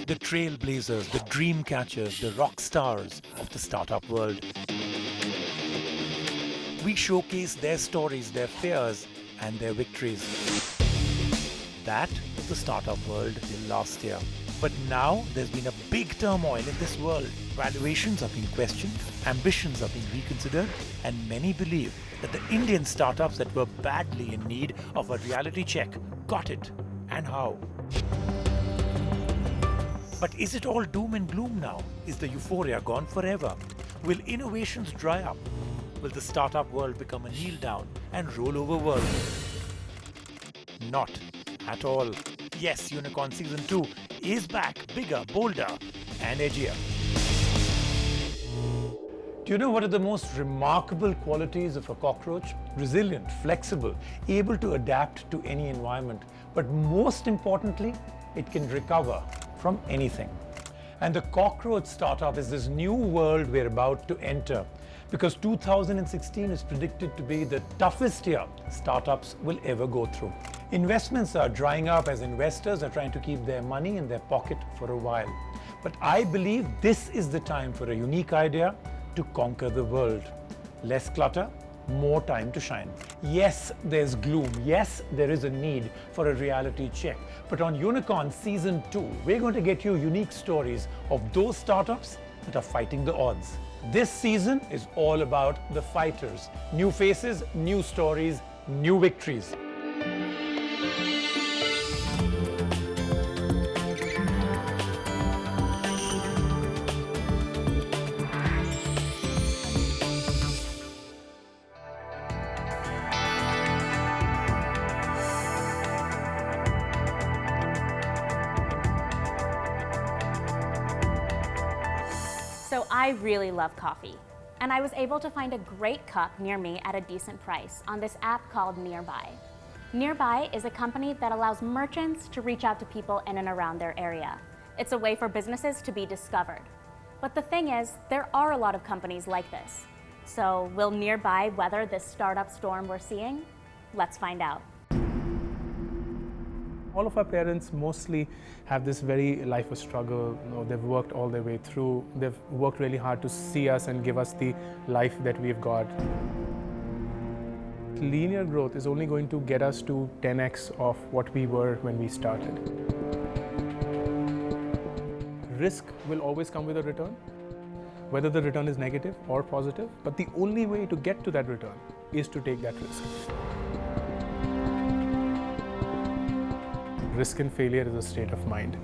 The trailblazers, the dream catchers, the rock stars of the startup world. We showcase their stories, their fears, and their victories. That was the startup world till last year. But now there's been a big turmoil in this world. Valuations are being questioned, ambitions are being reconsidered, and many believe that the Indian startups that were badly in need of a reality check got it. And how? But is it all doom and gloom now? Is the euphoria gone forever? Will innovations dry up? Will the startup world become a kneel down and roll over world? Not at all. Yes, Unicorn Season 2 is back, bigger, bolder, and edgier. Do you know what are the most remarkable qualities of a cockroach? Resilient, flexible, able to adapt to any environment. But most importantly, it can recover from anything. And the cockroach startup is this new world we're about to enter, because 2016 is predicted to be the toughest year startups will ever go through. Investments are drying up as investors are trying to keep their money in their pocket for a while. But I believe this is the time for a unique idea to conquer the world. Less clutter, more time to shine. Yes, there's gloom. Yes, there is a need for a reality check. But on Unicorn Season 2, we're going to get you unique stories of those startups that are fighting the odds. This season is all about the fighters. New faces, new stories, new victories. So I really love coffee, and I was able to find a great cup near me at a decent price on this app called Nearby. Nearby is a company that allows merchants to reach out to people in and around their area. It's a way for businesses to be discovered. But the thing is, there are a lot of companies like this. So will Nearby weather this startup storm we're seeing? Let's find out. All of our parents mostly have this very life of struggle. They've worked all their way through. They've worked really hard to see us and give us the life that we've got. Linear growth is only going to get us to 10x of what we were when we started. Risk will always come with a return, whether the return is negative or positive, but the only way to get to that return is to take that risk. Risk and failure is a state of mind.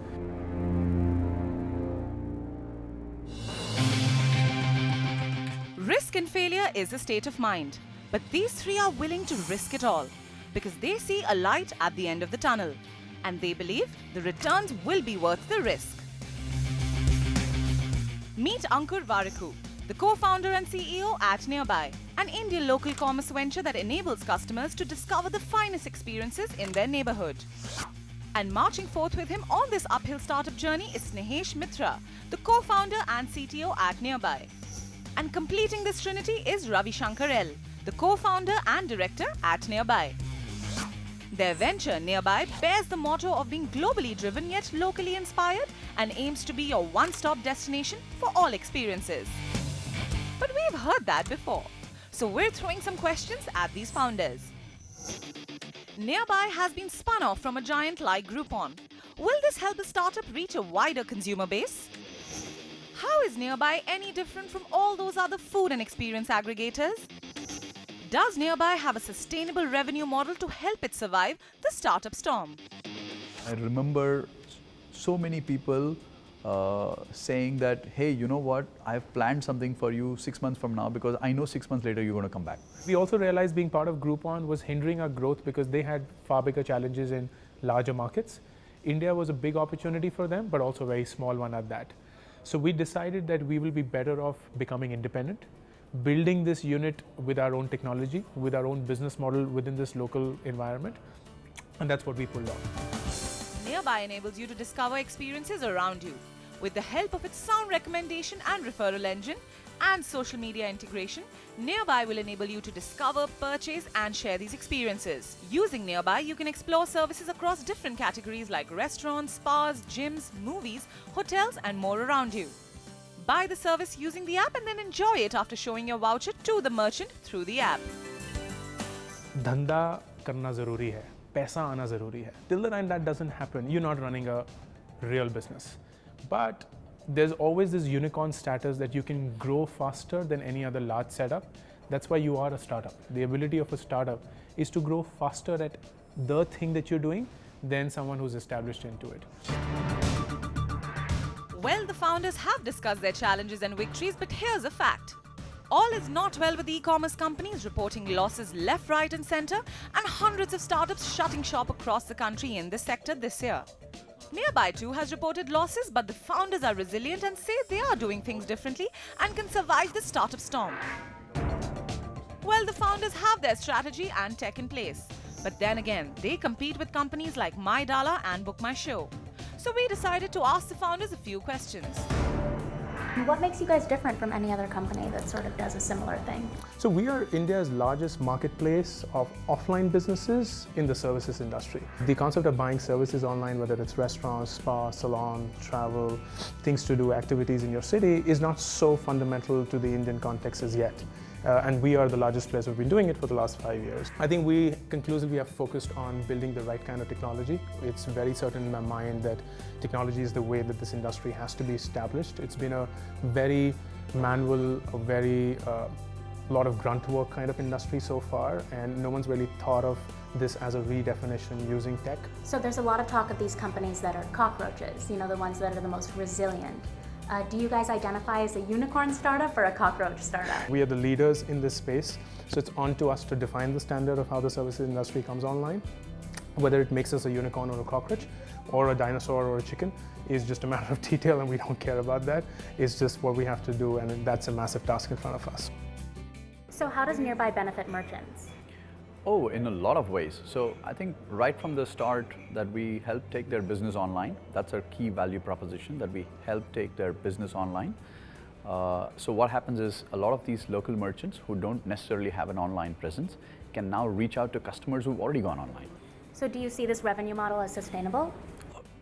Risk and failure is a state of mind, but these three are willing to risk it all because they see a light at the end of the tunnel and they believe the returns will be worth the risk. Meet Ankur Variku, the co-founder and CEO at Nearby, an Indian local commerce venture that enables customers to discover the finest experiences in their neighborhood. And marching forth with him on this uphill startup journey is Snehesh Mitra, the co-founder and CTO at Nearby. And completing this trinity is Ravi Shankar L, the co-founder and director at Nearby. Their venture, Nearby, bears the motto of being globally driven yet locally inspired and aims to be your one-stop destination for all experiences. But we've heard that before, so we're throwing some questions at these founders. Nearby has been spun off from a giant like Groupon. Will this help the startup reach a wider consumer base? How is Nearby any different from all those other food and experience aggregators? Does Nearby have a sustainable revenue model to help it survive the startup storm? I remember so many people saying that, hey, you know what, I've planned something for you 6 months from now because I know 6 months later you're going to come back. We also realized being part of Groupon was hindering our growth because they had far bigger challenges in larger markets. India was a big opportunity for them, but also a very small one at that. So we decided that we will be better off becoming independent, building this unit with our own technology, with our own business model within this local environment. And that's what we pulled off. Nearby enables you to discover experiences around you with the help of its sound recommendation and referral engine and social media integration, Nearby will enable you to discover, purchase and share these experiences. Using Nearby, you can explore services across different categories like restaurants, spas, gyms, movies, hotels and more around you. Buy the service using the app and then enjoy it after showing your voucher to the merchant through the app. धंधा करना ज़रूरी है, पैसा आना ज़रूरी है. Till the time that doesn't happen, you're not running a real business. But there's always this unicorn status that you can grow faster than any other large setup. That's why you are a startup. The ability of a startup is to grow faster at the thing that you're doing than someone who's established into it. Well, the founders have discussed their challenges and victories, but here's a fact. All is not well with e-commerce companies reporting losses left, right and center, and hundreds of startups shutting shop across the country in this sector this year. Nearby too has reported losses, but the founders are resilient and say they are doing things differently and can survive the startup storm. Well, the founders have their strategy and tech in place. But then again, they compete with companies like MyDala and Book My Show. So we decided to ask the founders a few questions. What makes you guys different from any other company that sort of does a similar thing? So we are India's largest marketplace of offline businesses in the services industry. The concept of buying services online, whether it's restaurants, spa, salon, travel, things to do, activities in your city, is not so fundamental to the Indian context as yet. And we are the largest players who've been doing it for the last 5 years. I think we conclusively have focused on building the right kind of technology. It's very certain in my mind that technology is the way that this industry has to be established. It's been a very manual, a very lot of grunt work kind of industry so far, and no one's really thought of this as a redefinition using tech. So there's a lot of talk of these companies that are cockroaches, you know, the ones that are the most resilient. Do you guys identify as a unicorn startup or a cockroach startup? We are the leaders in this space, so it's on to us to define the standard of how the services industry comes online. Whether it makes us a unicorn or a cockroach, or a dinosaur or a chicken, is just a matter of detail, and we don't care about that. It's just what we have to do, and that's a massive task in front of us. So how does Nearby benefit merchants? Oh, in a lot of ways. So I think right from the start that we help take their business online. That's our key value proposition, that we help take their business online. So what happens is a lot of these local merchants who don't necessarily have an online presence can now reach out to customers who've already gone online. So do you see this revenue model as sustainable?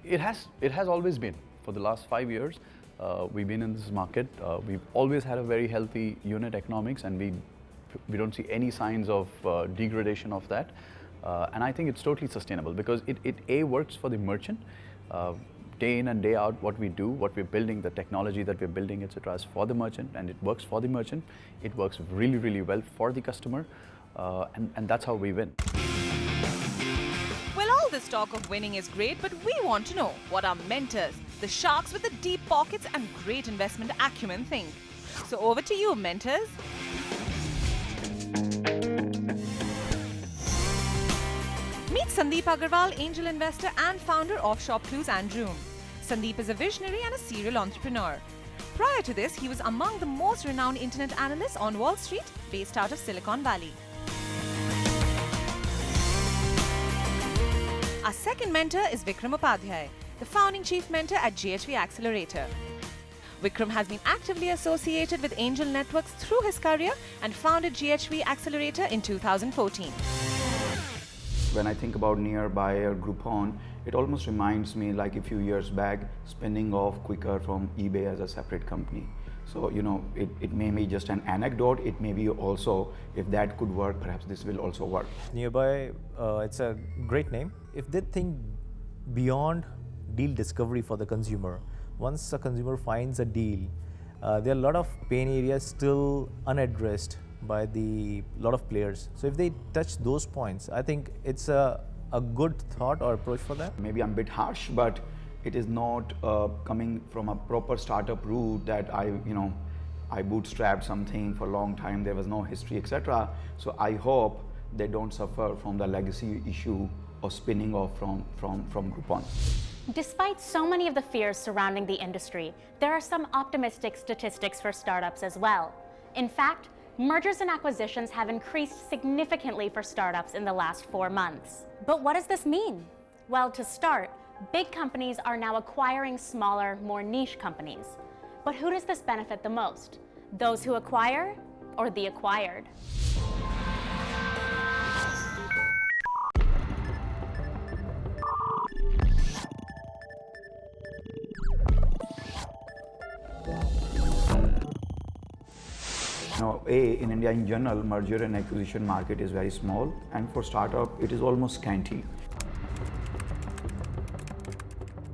It has always been. For the last 5 years, we've been in this market. We've always had a very healthy unit economics, and we don't see any signs of degradation of that. And I think it's totally sustainable because it works for the merchant. Day in and day out, what we do, what we're building, the technology that we're building, etc., is for the merchant, and it works for the merchant. It works really, really well for the customer, and that's how we win. Well, all this talk of winning is great, but we want to know what our mentors, the sharks with the deep pockets and great investment acumen, think. So over to you, mentors. Meet Sandeep Agarwal, angel investor and founder of ShopClues and Room. Sandeep is a visionary and a serial entrepreneur. Prior to this, he was among the most renowned internet analysts on Wall Street, based out of Silicon Valley. Our second mentor is Vikram Upadhyay, the founding chief mentor at GHV Accelerator. Vikram has been actively associated with angel networks through his career and founded GHV Accelerator in 2014. When I think about Nearby or Groupon, it almost reminds me like a few years back spinning off Quicker from eBay as a separate company. So, you know, it may be just an anecdote, it may be also, if that could work, perhaps this will also work. Nearby, it's a great name. If they think beyond deal discovery for the consumer, once a consumer finds a deal, there are a lot of pain areas still unaddressed by the lot of players. So if they touch those points, I think it's a good thought or approach for them. Maybe I'm a bit harsh, but it is not coming from a proper startup route that I bootstrapped something for a long time, there was no history, etc. So I hope they don't suffer from the legacy issue of spinning off from Groupon. Despite so many of the fears surrounding the industry, there are some optimistic statistics for startups as well. In fact, mergers and acquisitions have increased significantly for startups in the last 4 months. But what does this mean? Well, to start, big companies are now acquiring smaller, more niche companies. But who does this benefit the most? Those who acquire or the acquired? Now, in India in general, merger and acquisition market is very small, and for startup, it is almost scanty.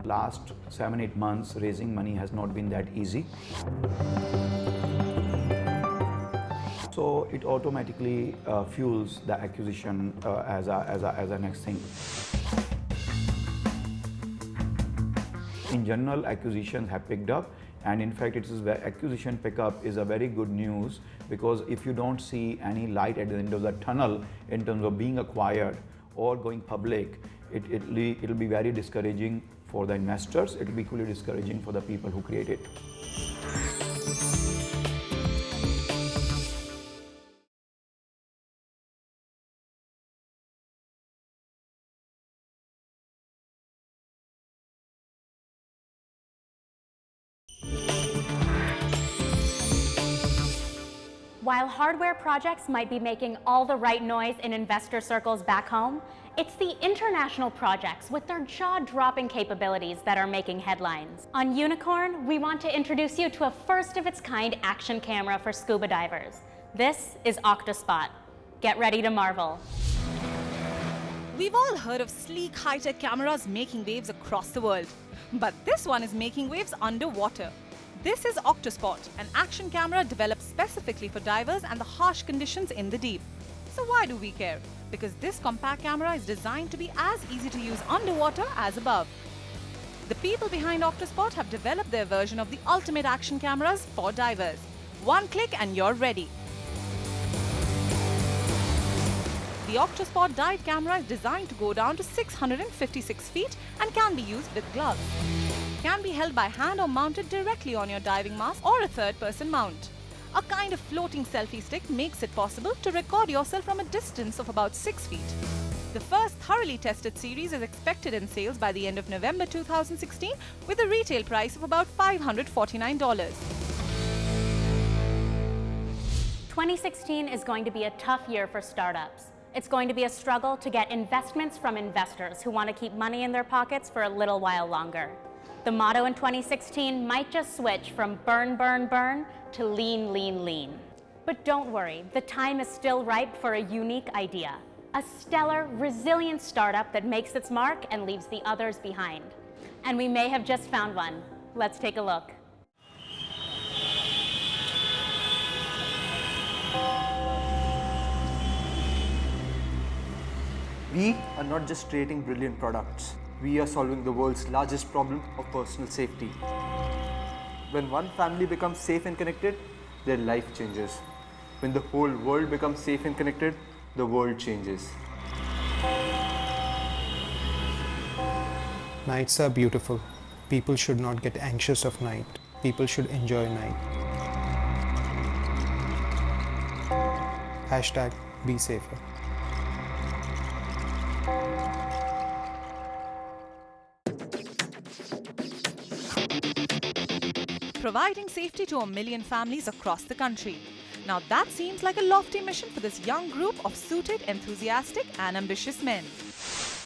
Last 7-8 months, raising money has not been that easy. So it automatically fuels the acquisition as a next thing. In general, acquisitions have picked up, and in fact, acquisition pickup is a very good news, because if you don't see any light at the end of the tunnel in terms of being acquired or going public, it'll be very discouraging for the investors. It'll be equally discouraging for the people who create it. While hardware projects might be making all the right noise in investor circles back home, it's the international projects with their jaw-dropping capabilities that are making headlines. On Unicorn, we want to introduce you to a first-of-its-kind action camera for scuba divers. This is Octospot. Get ready to marvel. We've all heard of sleek high-tech cameras making waves across the world. But this one is making waves underwater. This is Octospot, an action camera developed specifically for divers and the harsh conditions in the deep. So why do we care? Because this compact camera is designed to be as easy to use underwater as above. The people behind Octospot have developed their version of the ultimate action cameras for divers. One click and you're ready. The Octospot dive camera is designed to go down to 656 feet and can be used with gloves. Can be held by hand or mounted directly on your diving mask or a third-person mount. A kind of floating selfie stick makes it possible to record yourself from a distance of about 6 feet. The first thoroughly tested series is expected in sales by the end of November 2016 with a retail price of about $549. 2016 is going to be a tough year for startups. It's going to be a struggle to get investments from investors who want to keep money in their pockets for a little while longer. The motto in 2016 might just switch from burn, burn, burn to lean, lean, lean. But don't worry, the time is still ripe for a unique idea. A stellar, resilient startup that makes its mark and leaves the others behind. And we may have just found one. Let's take a look. We are not just creating brilliant products. We are solving the world's largest problem of personal safety. When one family becomes safe and connected, their life changes. When the whole world becomes safe and connected, the world changes. Nights are beautiful. People should not get anxious of night. People should enjoy night. Hashtag be safer. Providing safety to 1 million families across the country. Now that seems like a lofty mission for this young group of suited, enthusiastic and ambitious men.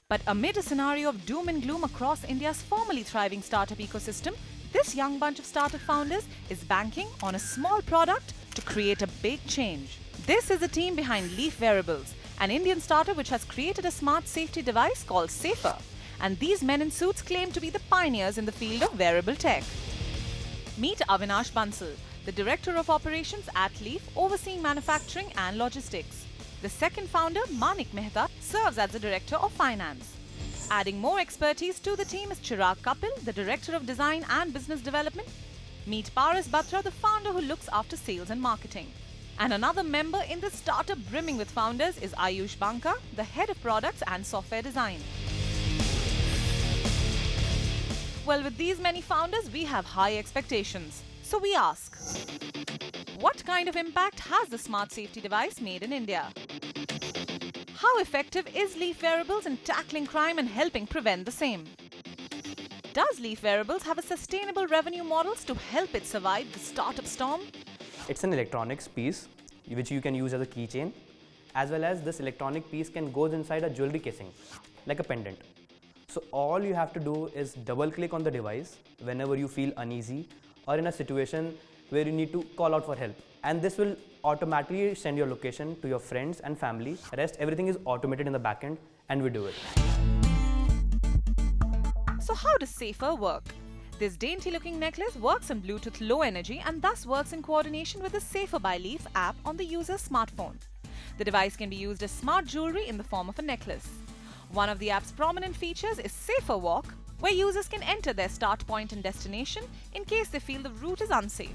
But amid a scenario of doom and gloom across India's formerly thriving startup ecosystem, this young bunch of startup founders is banking on a small product to create a big change. This is the team behind Leaf Wearables, an Indian startup which has created a smart safety device called Safer. And these men in suits claim to be the pioneers in the field of wearable tech. Meet Avinash Bansal, the Director of Operations at Leaf, overseeing manufacturing and logistics. The second founder, Manik Mehta, serves as the Director of Finance. Adding more expertise to the team is Chirag Kapil, the Director of Design and Business Development. Meet Paras Batra, the founder who looks after sales and marketing. And another member in the startup brimming with founders is Ayush Banka, the Head of Products and Software Design. Well, with these many founders, we have high expectations. So we ask, what kind of impact has the smart safety device made in India? How effective is Leaf Wearables in tackling crime and helping prevent the same? Does Leaf Wearables have a sustainable revenue models to help it survive the startup storm? It's an electronics piece which you can use as a keychain, as well as this electronic piece can go inside a jewelry casing, like a pendant. So all you have to do is double click on the device whenever you feel uneasy or in a situation where you need to call out for help. And this will automatically send your location to your friends and family. Rest everything is automated in the backend and we do it. So how does Safer work? This dainty looking necklace works on Bluetooth Low Energy and thus works in coordination with the Safer by Leaf app on the user's smartphone. The device can be used as smart jewelry in the form of a necklace. One of the app's prominent features is Safer Walk, where users can enter their start point and destination in case they feel the route is unsafe.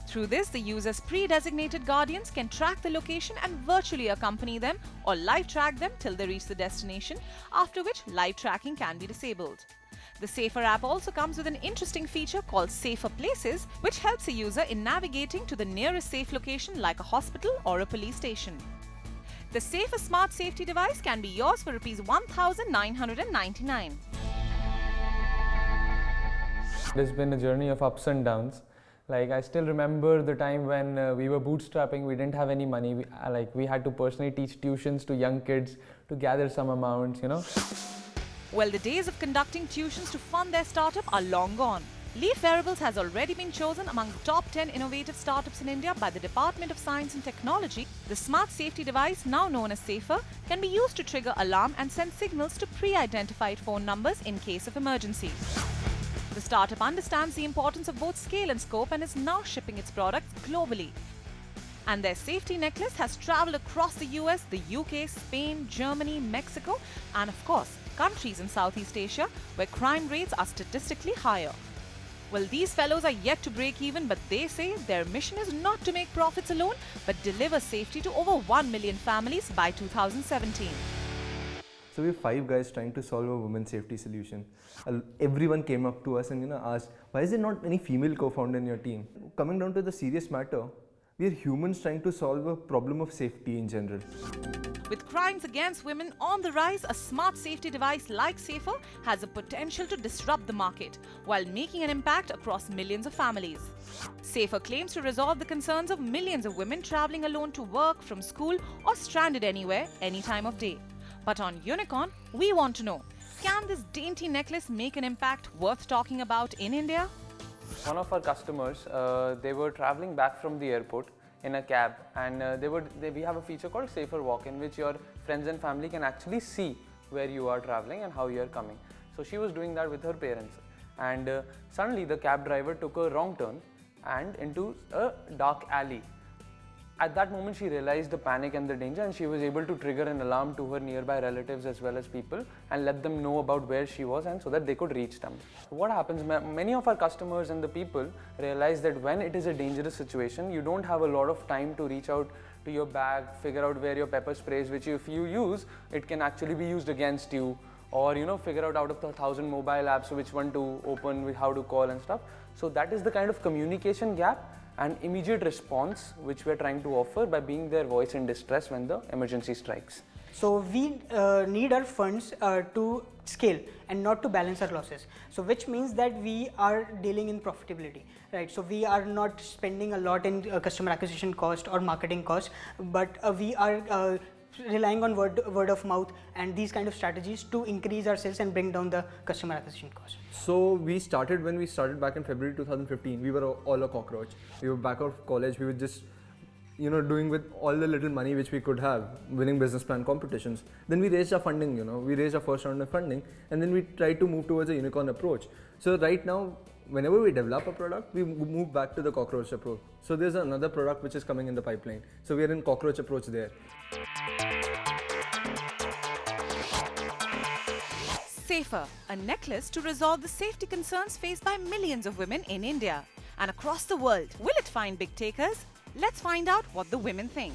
Through this, the user's pre-designated guardians can track the location and virtually accompany them or live track them till they reach the destination, after which live tracking can be disabled. The Safer app also comes with an interesting feature called Safer Places, which helps a user in navigating to the nearest safe location like a hospital or a police station. The Safer Smart Safety device can be yours for Rs 1,999. It's been a journey of ups and downs. Like, I still remember the time when we were bootstrapping, we didn't have any money. We had to personally teach tuitions to young kids to gather some amounts, you know. Well, the days of conducting tuitions to fund their startup are long gone. Leaf Wearables has already been chosen among the top 10 innovative startups in India by the Department of Science and Technology. The smart safety device, now known as Safer, can be used to trigger alarm and send signals to pre-identified phone numbers in case of emergency. The startup understands the importance of both scale and scope and is now shipping its products globally. And their safety necklace has traveled across the US, the UK, Spain, Germany, Mexico, and of course, countries in Southeast Asia where crime rates are statistically higher. Well, these fellows are yet to break even, but they say their mission is not to make profits alone, but deliver safety to over 1 million families by 2017. So we have 5 guys trying to solve a women's safety solution. Everyone came up to us and asked, why is there not any female co-founder in your team? Coming down to the serious matter, we are humans trying to solve a problem of safety in general. With crimes against women on the rise, a smart safety device like Safer has the potential to disrupt the market while making an impact across millions of families. Safer claims to resolve the concerns of millions of women traveling alone to work, from school, or stranded anywhere, any time of day. But on Unicorn, we want to know, can this dainty necklace make an impact worth talking about in India? One of our customers, they were traveling back from the airport in a cab, and we have a feature called Safer Walk, in which your friends and family can actually see where you are traveling and how you are coming. So she was doing that with her parents, and suddenly the cab driver took a wrong turn and into a dark alley. At that moment, she realized the panic and the danger, and she was able to trigger an alarm to her nearby relatives as well as people and let them know about where she was, and so that they could reach them. So what happens, many of our customers and the people realize that when it is a dangerous situation, you don't have a lot of time to reach out to your bag, figure out where your pepper spray is, which if you use, it can actually be used against you, or figure out of the 1,000 mobile apps which one to open, how to call and stuff. So that is the kind of communication gap and immediate response which we are trying to offer by being their voice in distress when the emergency strikes. So we need our funds to scale and not to balance our losses. So which means that we are dealing in profitability, right? So we are not spending a lot in customer acquisition cost or marketing cost, but we are relying on word of mouth and these kind of strategies to increase our sales and bring down the customer acquisition cost. So when we started back in February 2015, we were all a cockroach. We were back out of college, we were just doing with all the little money which we could have, winning business plan competitions. Then we raised our funding, we raised our first round of funding, and then we tried to move towards a unicorn approach. So right now, whenever we develop a product, we move back to the cockroach approach. So there's another product which is coming in the pipeline. So we are in cockroach approach there. Safer, a necklace to resolve the safety concerns faced by millions of women in India and across the world. Will it find big takers? Let's find out what the women think.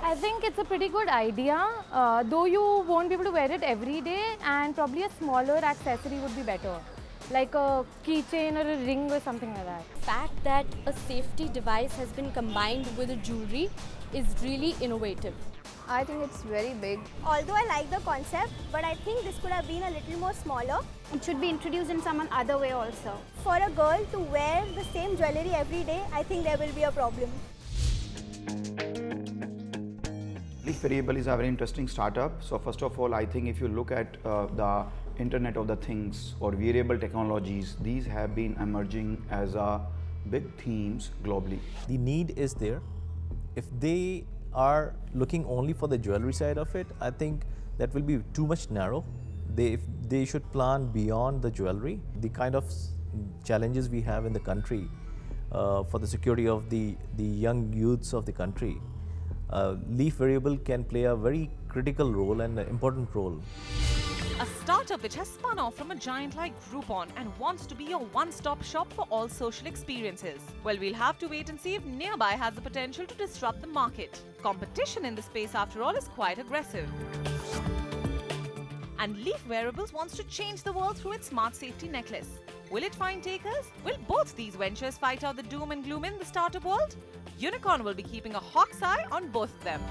I think it's a pretty good idea, though you won't be able to wear it every day, and probably a smaller accessory would be better, like a keychain or a ring or something like that. The fact that a safety device has been combined with a jewelry is really innovative. I think it's very big. Although I like the concept, but I think this could have been a little more smaller. It should be introduced in some other way also. For a girl to wear the same jewellery every day, I think there will be a problem. Leaf Wearable is a very interesting startup. So first of all, I think if you look at the Internet of the Things or wearable technologies, these have been emerging as big themes globally. The need is there. If they are looking only for the jewelry side of it, I think that will be too much narrow. They should plan beyond the jewelry. The kind of challenges we have in the country for the security of the young youths of the country, Leaf Wearable can play a very critical role and an important role. A startup which has spun off from a giant like Groupon and wants to be your one-stop shop for all social experiences. Well, we'll have to wait and see if Nearby has the potential to disrupt the market. Competition in the space, after all, is quite aggressive. And Leaf Wearables wants to change the world through its smart safety necklace. Will it find takers? Will both these ventures fight out the doom and gloom in the startup world? Unicorn will be keeping a hawk's eye on both of them.